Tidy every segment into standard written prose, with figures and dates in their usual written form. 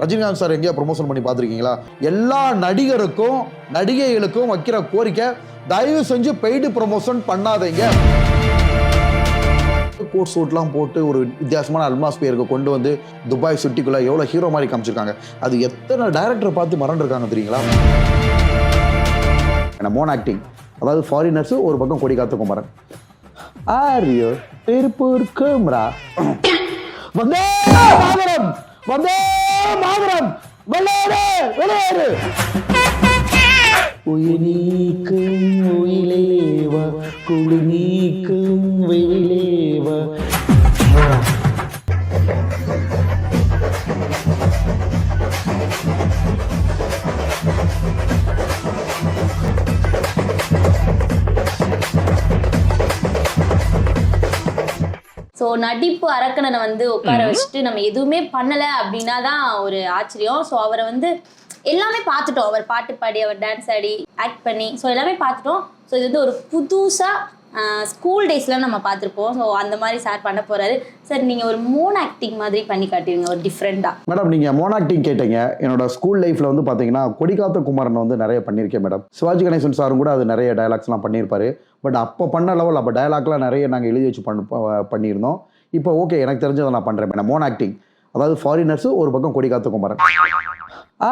Rajinikanth sir எங்கேயா promotion பண்ணி பார்த்துருக்கீங்களா? எல்லா நடிகருக்கும் நடிகைகளுக்கும் வைக்கிற கோரிக்கை, தயவு செஞ்சு பெய்டு ப்ரொமோஷன் பண்ணாதீங்க. கோட் சூட்லாம் போட்டு ஒரு வித்தியாசமான அட்மாஸ்பியருக்கு கொண்டு வந்து துபாய் சிட்டிக்குள்ள எவ்வளோ ஹீரோ மாதிரி காமிச்சிருக்காங்க. அது எத்தனை டைரக்டரை பார்த்து மறந்துருக்காங்க தெரியுங்களா? மோன் ஆக்டிங், அதாவது ஃபாரினர்ஸ் ஒரு பக்கம் கொடி காத்து குமரன். ஆரியோ திருப்பூர் கேமரா வந்தே மாதரம், வந்தே மாதரம், வெளியேறு வெளியேறு. உயிர் நீக்கும் உயிலேவா, குழி நீக்கும் வெயிலேவா. ஸோ நடிப்பு அரக்கணனை வந்து உட்கார வச்சுட்டு நம்ம எதுவுமே பண்ணலை அப்படின்னா தான் ஒரு ஆச்சரியம். ஸோ அவரை வந்து எல்லாமே பார்த்துட்டோம். அவர் பாட்டு பாடி, அவர் டான்ஸ் ஆடி, ஆக்ட் பண்ணி, ஸோ எல்லாமே பார்த்துட்டோம். ஸோ இது வந்து ஒரு புதுசாக ஸ்கூல் டேஸில் நம்ம பார்த்துருப்போம். ஸோ அந்த மாதிரி சார் பண்ண போகிறாரு. சார் நீங்கள் ஒரு மோன் ஆக்டிங் மாதிரி பண்ணி காட்டுவீங்க, ஒரு டிஃப்ரெண்ட்டாக. மேடம் நீங்கள் மோன் ஆக்டிங் கேட்டீங்க. என்னோட ஸ்கூல் லைஃப்பில் வந்து பார்த்தீங்கன்னா கொடிக்காத்த குமாரன் வந்து நிறைய பண்ணியிருக்கேன் மேடம். சிவாஜி கணேசன் சாரும் கூட அது நிறைய டயலாக்ஸ்லாம் பண்ணியிருப்பாரு. பட் அப்போ பண்ண லெவல், அப்போ டயலாக்லாம் நிறைய நாங்கள் எழுதி வச்சு பண்ணியிருந்தோம். இப்போ ஓகே, எனக்கு தெரிஞ்சதை நான் பண்ணுறேன் மேடம். மோன் ஆக்டிங், அதாவது ஃபாரினர்ஸ் ஒரு பக்கம் கொடிக்காத்த குமாரன்.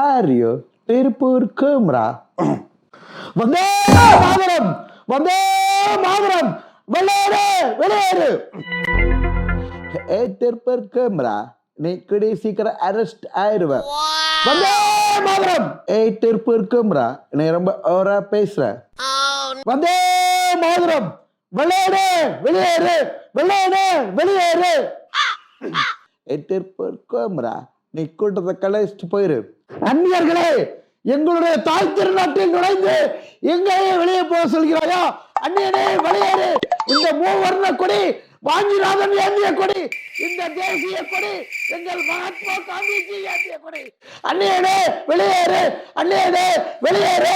ஆரியோ திருப்பூர் கேமரா வந்தே மாதரம், வந்தே மாதரம், வெளியேறு வெளியேறு. திருப்பூர் கேமரா, நீ கூடிய சீக்கிரம் அரெஸ்ட் ஆயிடுவ. வந்தே மாதரம். திருப்பூர் கேமரா, நீ ரொம்ப ஓவரா பேசுற. வந்தே மாதரம், வெளியேறு வெளியேறு வெளியேறு வெளியேறு. திருப்பூர் கேமரா, நீ கூட்டத்தை கலைச்சிட்டு போயிரு. அந்நியர்களே, எங்களுடைய தாய் திருநாட்டில் நுழைந்து எங்களையே வெளியே போக சொல்கிறாயா? அந்நியனே வெளியேறு. இந்த மூவர்ண கொடி, வாஞ்சிநாதன் ஏந்திய கொடி, இந்த தேசிய கொடி, எங்கள் மகாத்மா காந்திஜி ஏந்திய கொடி. அந்நியனே வெளியேறு, அந்நியனே வெளியேறு.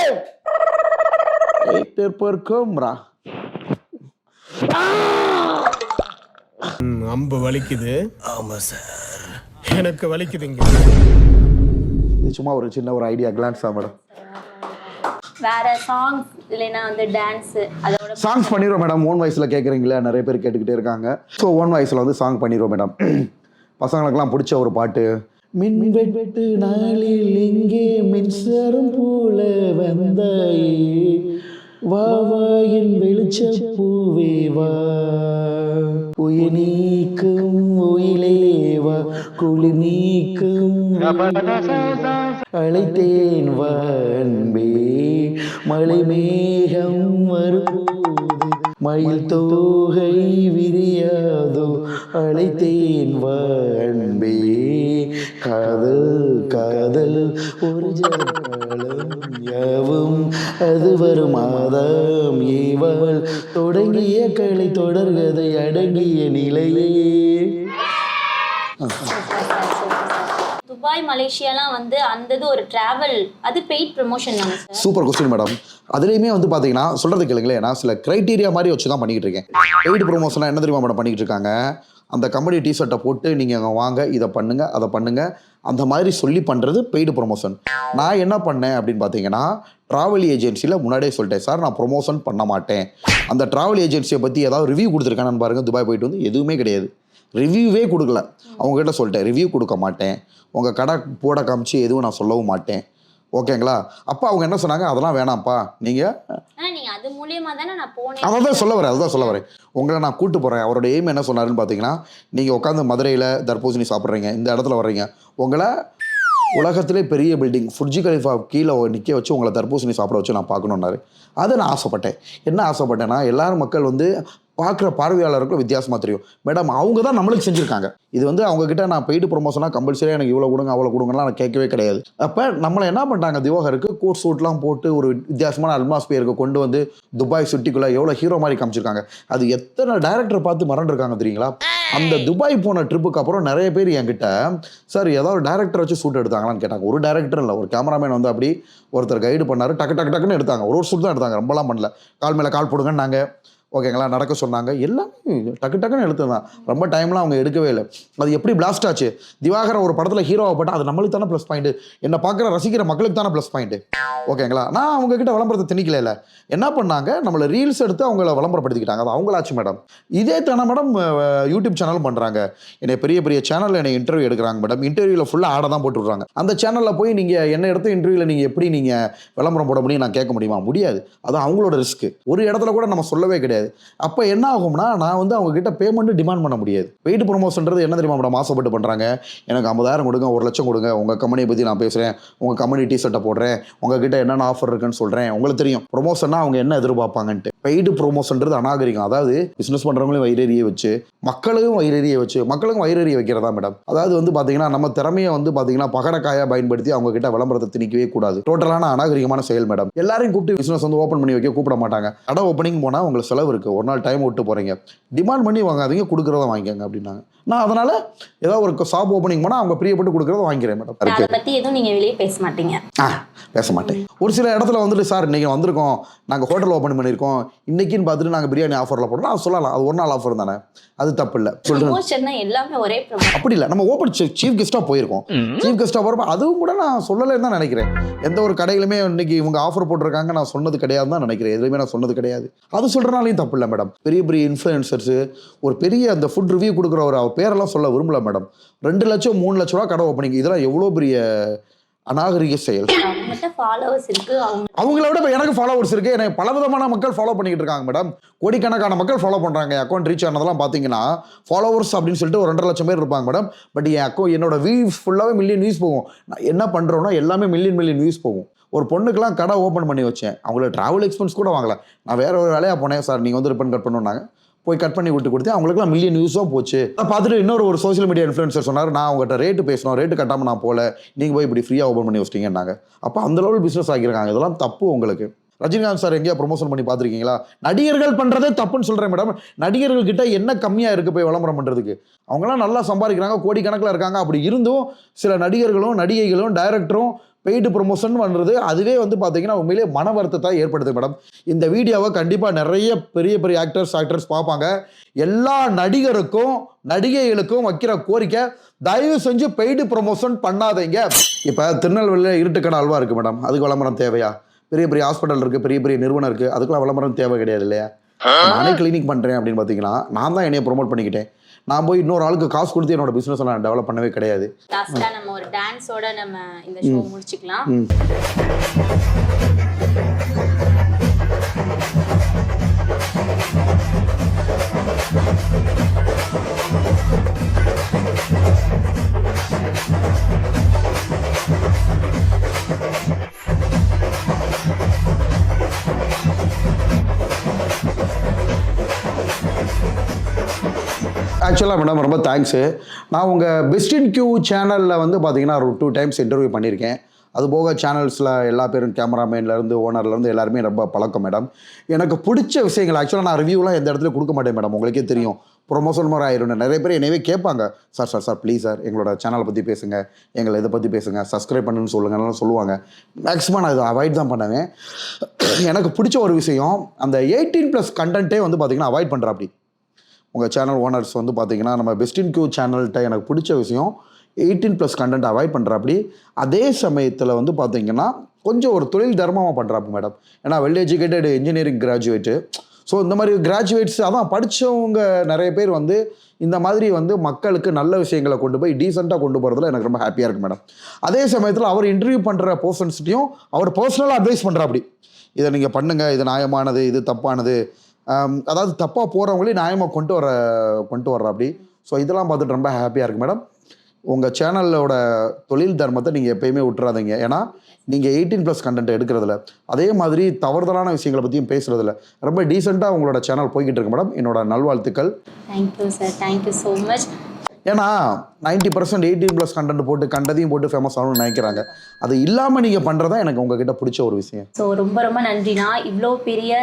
திருப்பூர் கேமரா. அம்பு வலிக்குது. ஆமா சார், எனக்கு வலிக்குதுங்க. சும்மா ஒரு சின்ன ஒரு ஐடியா கிளான்ஸ் தான் மேடம். வேற சாங்ஸ் இல்லைன்னா வந்து டான்ஸ், அதோட சாங்ஸ் பண்ணிடுவோம் மேடம். ஓன் வாய்ஸில் கேட்குறீங்களா? நிறைய பேர் கேட்டுக்கிட்டே இருக்காங்க. ஸோ ஓன் வாய்ஸில் வந்து சாங் பண்ணிடுவோம் மேடம். பசங்களுக்கெல்லாம் பிடிச்ச ஒரு பாட்டு. மின் வெட்டு நாளில் இங்கே மின்சாரம் போல வந்தாயே, வா வா என் வெளிச்ச பூவே வா, உயிர் நீக்கும் உயிலேவா, குளி நீக்கும் அழைத்தேன் வான்பே, மலை மேகம் வரும்போது மயில் தோகை விரியாதோ, அழைத்தேன் வான்பே, காதல் காதல் ஒரு ஜாலம் யாவும் அது வரும் மாதம் ஏவல், தொடங்கிய கலை தொடர்கதை அடங்கிய நிலையே. துபாய் மலேசியாலாம் வந்து அந்த ஒரு டிராவல், அது பெய்ட் ப்ரமோஷன் தானே சார்? Super question madam. அதுலேயுமே வந்து பார்த்தீங்கன்னா சொல்கிறது கேளுங்களேன், நான் சில க்ரைட்டீரியா மாதிரி வச்சு தான் பண்ணிக்கிட்டு இருக்கேன். பெய்டு ப்ரொமோஷனாக என்ன தெரியுமா மேடம் பண்ணிக்கிட்டு இருக்காங்க? அந்த கம்பெனி டிஷர்ட்டை போட்டு நீங்கள் அங்கே வாங்க, இதை பண்ணுங்கள், அதை பண்ணுங்கள், அந்த மாதிரி சொல்லி பண்ணுறது பெய்டு ப்ரொமோஷன். நான் என்ன பண்ணேன் அப்படின்னு பார்த்தீங்கன்னா, ட்ராவல் ஏஜென்சியில் முன்னாடியே சொல்லிட்டேன், சார் நான் ப்ரொமோஷன் பண்ண மாட்டேன். அந்த ட்ராவல் ஏஜென்சியை பற்றி ஏதாவது ரிவ்யூ கொடுத்துருக்கானு பாருங்கள். துபாய் போயிட்டு வந்து எதுவுமே கிடையாது, ரிவ்யூவே கொடுக்கல. அவங்ககிட்ட சொல்லிட்டேன், ரிவ்யூ கொடுக்க மாட்டேன், உங்கள் கடை போட காமிச்சு எதுவும் நான் சொல்லவும் மாட்டேன். ஓகேங்களா? அப்போ அவங்க என்ன சொன்னாங்க, அதெல்லாம் வேணாம்ப்பா, நீங்கள் அது மூலியமா தானே நான் போனேன். அதுதான் சொல்ல வரேன். உங்களை நான் கூட்டு போகிறேன். அவரோட எய்ம் என்ன சொன்னாருன்னு பார்த்தீங்கன்னா, நீங்கள் உட்காந்து மதுரையில் தர்பூசணி சாப்பிட்றீங்க, இந்த இடத்துல வர்றீங்க, உங்களை உலகத்திலே பெரிய பில்டிங் ஃபுர்ஜி கலிஃபா கீழே நிற்க வச்சு உங்களை தர்பூசணி சாப்பிட வச்சு நான் பார்க்கணுன்னாரு. அதை நான் ஆசைப்பட்டேன். என்ன ஆசைப்பட்டேன்னா, எல்லாரும் மக்கள் வந்து பார்க்குற பார்வையாளருக்கும் வித்தியாசமாக தெரியும். மேடம் அவங்க தான் நம்மளுக்கு செஞ்சுருக்காங்க. இது வந்து அவங்கக்கிட்ட நான் பெய்டு ப்ரொமோஷனாக கம்பல்சரியாக எனக்கு இவ்வளோ கொடுங்க அவ்வளோ கொடுங்கலாம் நான் கேட்கவே கிடையாது. அப்போ நம்மளை என்ன பண்ணிட்டாங்க, திவாகருக்கு கோட் சூட்லாம் போட்டு ஒரு வித்தியாசமான அட்மாஸ்பியருக்கு கொண்டு வந்து துபாய் சிட்டிக்குள்ளே எவ்வளோ ஹீரோ மாதிரி காமிச்சிருக்காங்க. அது எத்தனை டைரக்டரை பார்த்து மறந்துருக்காங்க தெரியுங்களா? அந்த துபாய் போன ட்ரிப்புக்கு அப்புறம் நிறைய பேர் என்கிட்ட, சார் ஏதாவது டேரக்டர் வச்சு ஷூட் எடுத்தாங்களான்னு கேட்டாங்க. ஒரு டேரக்டர் இல்லை, ஒரு கேமராமேன் வந்து அப்படி ஒருத்தர் கைடு பண்ணார். டக்கு டக்குன்னு எடுத்தாங்க. ஒரு ஷூட் தான் எடுத்தாங்க, ரொம்பலாம் பண்ணல. கால் மேலே கால் போடுங்கன்னு நாங்கள் ஓகேங்களா, நடக்க சொன்னாங்க. எல்லாமே டக்கு டக்குன்னு எடுத்தது தான். ரொம்ப டைம்லாம் அவங்க எடுக்கவே இல்லை. அது எப்படி பிளாஸ்ட் ஆச்சு? திவாகர் ஒரு படத்தில் ஹீரோவை போட்டால் அது நம்மளுக்கு தானே ப்ளஸ் பாயிண்ட், என்னை பார்க்குற ரசிக்கிற மக்களுக்கு தானே ப்ளஸ் பாயிண்ட். ஓகேங்களா, நான் அவங்க கிட்ட விளம்பரத்தை திணிக்கல. என்ன பண்ணாங்க, நம்மளை ரீல்ஸ் எடுத்து அவங்கள விளம்பரப்படுத்திக்கிட்டாங்க. அது அவங்களாச்சு மேடம். இதே தானே மேடம் யூடியூப் சேனலும் பண்ணுறாங்க. என்னை பெரிய பெரிய சேனலில் என்னை இன்டர்வியூ எடுக்கிறாங்க மேடம். இன்டர்வியூவில் ஃபுல்லாக ஆடை தான் போட்டு விட்றாங்க. அந்த சேனலில் போய் நீங்கள் என்ன எடுத்த இன்டர்வியூவில் நீங்கள் எப்படி நீங்கள் விளம்பரம் போட முடியும் நான் கேட்க முடியுமா? முடியாது. அது அவங்களோட ரிஸ்க்கு. ஒரு இடத்துல கூட நம்ம சொல்லவே கிடையாது. அப்போ என்ன ஆகும்னா, நான் வந்து அவங்க கிட்ட பேமெண்ட் டிமாண்ட் பண்ண முடியாது. பெய்டு ப்ரொமோஷன்றது என்ன தெரியுமா மேடம்? ஆசைப்பட்டு பண்ணுறாங்க. எனக்கு 50,000 கொடுங்க, 1 லட்சம் கொடுங்க, உங்கள் கம்பெனியை பற்றி நான் பேசுகிறேன், உங்கள் கம்பெனி டிஷர்ட்டை போடுறேன், உங்ககிட்ட என்னென்ன ஆஃபர் இருக்குன்னு சொல்கிறேன். உங்களுக்கு தெரியும் ப்ரொமோஷன்னா அவங்க என்ன எதிர்பார்ப்பாங்கன்ட்டு. பெய்டு ப்ரொமோஷன்றது அநாகரிகம். அதாவது பிஸ்னஸ் பண்ணுறவங்களையும் வயிறறிய வச்சு, மக்களுக்கும் வயிறறிய வைக்கிறதா மேடம். அதாவது வந்து பார்த்தீங்கன்னா, நம்ம திறமையை வந்து பார்த்தீங்கன்னா பகடக்காயாக பயன்படுத்தி அவங்க கிட்ட விளம்பரத்தை திணிக்கவே கூடாது. டோட்டலான அநாகரிகமான செயல் மேடம். எல்லாரையும் கூப்பிட்டு பிஸ்னஸ் வந்து ஓப்பன் பண்ணி வைக்க கூப்பிட மாட்டாங்க. கடை ஓப்பனிங் போனால் உங்களுக்கு செலவு இருக்குது, ஒரு நாள் டைம் விட்டு போகிறீங்க, டிமாண்ட் பண்ணி வாங்காதீங்க, கொடுக்குறத வாங்கிக்கங்க அப்படின்னாங்க. நான் அதனால் ஏதாவது ஒரு ஷாப் ஓப்பனிங் போனால் அவங்க பிரியப்பட்டு கொடுக்குறத வாங்கிக்கிறேன் மேடம். அதை பற்றி எதுவும் நீங்கள் வெளியே பேச மாட்டீங்க? பேச மாட்டேன். ஒரு சில இடத்துல வந்துட்டு, சார் இன்றைக்கி வந்திருக்கோம், நாங்கள் ஹோட்டல் ஓப்பன் பண்ணியிருக்கோம், இன்றைக்கின்னு பார்த்துட்டு நாங்கள் பிரியாணி ஆஃபரில் போடுறோம், அது சொல்லலாம். அது ஒரு நாள் ஆஃபர் தானே, அது தப்பு இல்லை. சொல்லுங்கள், எல்லாமே ஒரே அப்படி இல்லை. நம்ம ஓப்பன் சீஃப் கெஸ்ட்டாக போயிருக்கோம். சீஃப் கெஸ்ட்டாக போகிறப்ப அதுவும் கூட நான் சொல்லலைன்னு தான் நினைக்கிறேன். எந்த ஒரு கடையிலுமே இன்னைக்கு இவங்க ஆஃபர் போட்டிருக்காங்க நான் சொன்னது கிடையாது தான் நினைக்கிறேன். எதுவுமே நான் சொன்னது கிடையாது. அது சொல்கிறனாலையும் தப்பு இல்லை மேடம். பெரிய பெரிய இன்ஃப்ளூயன்சர்ஸு ஒரு பெரிய அந்த ஃபுட் ரிவ்யூ கொடுக்குற ஒரு பேரெல்லாம் சொல்ல விரும்பல மேடம். 2 லட்சம் 3 லட்ச ரூபா கடை ஓப்பனிங், இதெல்லாம் எவ்வளோ பெரிய அநாகரிக செயல். அவங்கள விட இப்போ எனக்கு ஃபாலோவர்ஸ் இருக்கு. எனக்கு பல விதமான மக்கள் ஃபாலோ பண்ணிக்கிட்டு இருக்காங்க மேடம். கோடிக்கணக்கான மக்கள் ஃபாலோ பண்ணுறாங்க. அக்கௌண்ட் ரீச் ஆனதெல்லாம் பார்த்தீங்கன்னா ஃபாலோவர்ஸ் அப்படின்னு சொல்லிட்டு ஒரு 2.5 லட்சம் பேர் இருப்பாங்க மேடம். பட் என்னோட வியூஸ் ஃபுல்லாகவே மில்லியன் வியூஸ் போகும். நான் என்ன பண்ணுறோன்னா எல்லாமே மில்லியன் வியூஸ் போகும். ஒரு பொண்ணுக்கெல்லாம் கடை ஓப்பன் பண்ணி வச்சேன். அவங்கள ட்ராவல் எக்ஸ்பென்ஸ் கூட வாங்கல. நான் வேற ஒரு வேலையாக போனேன். சார் நீங்கள் வந்து ரிப்பன் கட் பண்ணுனாங்க, போய் கட் பண்ணி விட்டு கொடுத்து அவங்களுக்குலாம் மில்லியன் வியூஸும் போச்சு. அதை பார்த்துட்டு இன்னொரு சோஷியல் மீடியா இன்ஃப்ளூயன்சர் சொன்னார், நான் அவங்ககிட்ட ரேட்டு பேசணும், ரேட்டு கட்டாமல் நான் போல, நீங்கள் போய் இப்படி ஃப்ரீயாக ஓப்பன் பண்ணி வச்சிட்டீங்கன்னாங்க. அப்போ அந்த லெவல் பிஸ்னஸ் ஆகியிருக்காங்க. இதெல்லாம் தப்பு. உங்களுக்கு ரஜினிகாந்த் சார் எங்கேயா ப்ரொமோஷன் பண்ணி பார்த்துருக்கீங்களா? நடிகர்கள் பண்ணுறதே தப்புன்னு சொல்கிறேன் மேடம். நடிகர்கள் கிட்ட என்ன கம்மியாக இருக்குது போய் விளம்பரம் பண்ணுறதுக்கு? அவங்களாம் நல்லா சம்பாதிக்கிறாங்க, கோடிக்கணக்கில் இருக்காங்க. அப்படி இருந்தும் சில நடிகர்களும் நடிகைகளும் டைரக்டரும் பெய்டு ப்ரொமோஷன் பண்ணுறது அதுவே வந்து பார்த்தீங்கன்னா உண்மையிலே மன வருத்தத்தை ஏற்படுது மேடம். இந்த வீடியோவை கண்டிப்பாக நிறைய பெரிய பெரிய ஆக்டர்ஸ் பார்ப்பாங்க. எல்லா நடிகருக்கும் நடிகைகளுக்கும் வைக்கிற கோரிக்கை, தயவு செஞ்சு பெய்டு ப்ரொமோஷன் பண்ணாதீங்க. இப்போ திருநெல்வேலியில் இருட்டுக்கடை அல்வா இருக்குது மேடம், அதுக்கு விளம்பரம் தேவையா? பெரிய பெரிய ஹாஸ்பிட்டல் இருக்குது, பெரிய பெரிய நிறுவனம் இருக்குது, அதுக்கெல்லாம் விளம்பரம் தேவை கிடையாது இல்லையா? நானே கிளினிக் பண்ணுறேன் அப்படின்னு பார்த்தீங்கன்னா நான் தான் என்னைய ப்ரொமோட் பண்ணிக்கிட்டேன். நான் போய் இன்னொரு ஆளுக்கு காசு கொடுத்து என்னோட பிசினஸ் நான் டெவலப் பண்ணவே கிடையாது. லாஸ்டா நம்ம ஒரு டான்ஸோட நம்ம இந்த ஷோ முடிச்சுக்கலாம். ஆக்சுவலாக மேடம் ரொம்ப தேங்க்ஸு. நான் உங்கள் பெஸ்ட் இன் கியூ சேனலில் வந்து பார்த்தீங்கன்னா ஒரு 2 டைம்ஸ் இன்டர்வியூ பண்ணியிருக்கேன். அது போக சேனல்ஸில் எல்லா பேரும் கேமராமேன்லேருந்து ஓனர்லேருந்து எல்லாருமே ரொம்ப பழக்கம் மேடம். எனக்கு பிடிச்ச விஷயங்கள் ஆக்சுவலாக நான் ரிவ்யூலாம் எந்த இடத்துல கொடுக்க மாட்டேன் மேடம். உங்களுக்கே தெரியும், ப்ரொமோஷன் மாதிரி ஆயிரும். நிறைய பேர் என்னவே கேட்பாங்க, சார் ப்ளீஸ் சார் எங்களோட சேனலை பற்றி பேசுங்க, எங்களை இதை பற்றி பேசுங்க, சப்ஸ்கிரைப் பண்ணுன்னு சொல்லுங்கன்னு சொல்லுவாங்க. மேக்ஸிமம் நான் இதை அவாய்ட் தான் பண்ணுவேன். எனக்கு பிடிச்ச ஒரு விஷயம், அந்த 18+ கண்டென்ட்டே வந்து பார்த்தீங்கன்னா அவாய்ட் பண்ணுற. அப்படி உங்கள் சேனல் ஓனர்ஸ் வந்து பார்த்தீங்கன்னா நம்ம பெஸ்ட் இன் கியூ சேனல்கிட்ட எனக்கு பிடிச்ச விஷயம் 18+ கண்டென்ட் அவாய்ட் பண்ணுறாப்படி. அதே சமயத்தில் வந்து பார்த்தீங்கன்னா கொஞ்சம் ஒரு தொழில் தர்மமாக பண்ணுறாப்பு மேடம். ஏன்னா well educated engineering graduate. So இந்த மாதிரி கிராஜுவேட்ஸ் அதான் படித்தவங்க நிறைய பேர் வந்து இந்த மாதிரி வந்து மக்களுக்கு நல்ல விஷயங்களை கொண்டு போய் டீசெண்டாக கொண்டு போகிறதுல எனக்கு ரொம்ப ஹாப்பியாக இருக்குது மேடம். அதே சமயத்தில் அவர் இன்டர்வியூ பண்ணுற பர்சன்ஸ்ட்டையும் அவர் பர்சனலாக அட்வைஸ் பண்ணுறாப்படி, இதை நீங்கள் பண்ணுங்கள், இது நியாயமானது, இது தப்பானது. அதாவது தப்பாக போகிறவங்களே நியாயமாக கொண்டு வர்ற அப்படி. ஸோ இதெல்லாம் பார்த்துட்டு ரொம்ப ஹாப்பியாக இருக்குது மேடம். உங்கள் சேனலோட தொழில் தர்மத்தை நீங்கள் எப்பயுமே விட்டுறாதீங்க. ஏன்னா நீங்கள் 18+ கண்டென்ட் எடுக்கிறதுல, அதே மாதிரி தவறுதலான விஷயங்களை பற்றியும் பேசுகிறதுல ரொம்ப டீசெண்டாக உங்களோட சேனல் போய்கிட்டு இருக்கு மேடம். என்னோட நல்வாழ்த்துக்கள். Thank you sir, thank you so much. ஏன்னா 90% 18+ கண்டென்ட் போட்டு கண்டதையும் போட்டு ஃபேமஸ் ஆகணும்னு நினைக்கிறாங்க. அது இல்லாமல் நீங்கள் பண்ணுறதா எனக்கு உங்ககிட்ட பிடிச்ச ஒரு விஷயம். ஸோ ரொம்ப ரொம்ப நன்றிண்ணா. இவ்வளோ பெரிய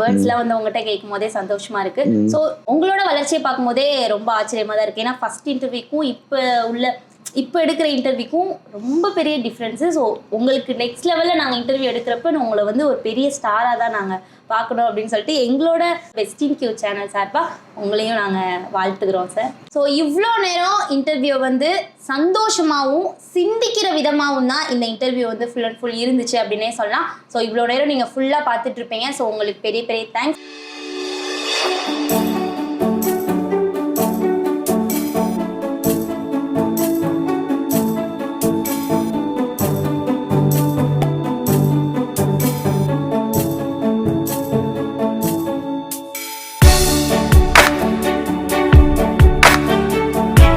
வேர்ட்ஸ்லாம் வந்து உங்கள்கிட்ட கேட்கும் போதே சந்தோஷமா இருக்கு. ஸோ உங்களோட வளர்ச்சியை பார்க்கும் போதே ரொம்ப ஆச்சரியமா தான் இருக்கு. ஏன்னா ஃபர்ஸ்ட் இன்டர்வியூக்கும் இப்போ உள்ள இப்போ எடுக்கிற இன்டர்வியூக்கும் ரொம்ப பெரிய டிஃப்ரென்ஸு. ஸோ உங்களுக்கு நெக்ஸ்ட் லெவலில் நாங்கள் இன்டர்வியூ எடுக்கிறப்ப உங்களை வந்து ஒரு பெரிய ஸ்டாராக தான் நாங்கள் பார்க்கணும் அப்படின்னு சொல்லிட்டு எங்களோட வெஸ்டின் கியூ சேனல் சார்பாக உங்களையும் நாங்கள் வாழ்த்துக்கிறோம் சார். ஸோ இவ்வளோ நேரம் இன்டர்வியூ வந்து சந்தோஷமாகவும் சிந்திக்கிற விதமாகவும் தான் இந்த இன்டர்வியூ வந்து ஃபுல் அண்ட் ஃபுல் இருந்துச்சு அப்படின்னே சொல்லலாம். ஸோ இவ்வளோ நேரம் நீங்கள் ஃபுல்லாக பார்த்துட்ருப்பீங்க. ஸோ உங்களுக்கு பெரிய பெரிய தேங்க்ஸ்.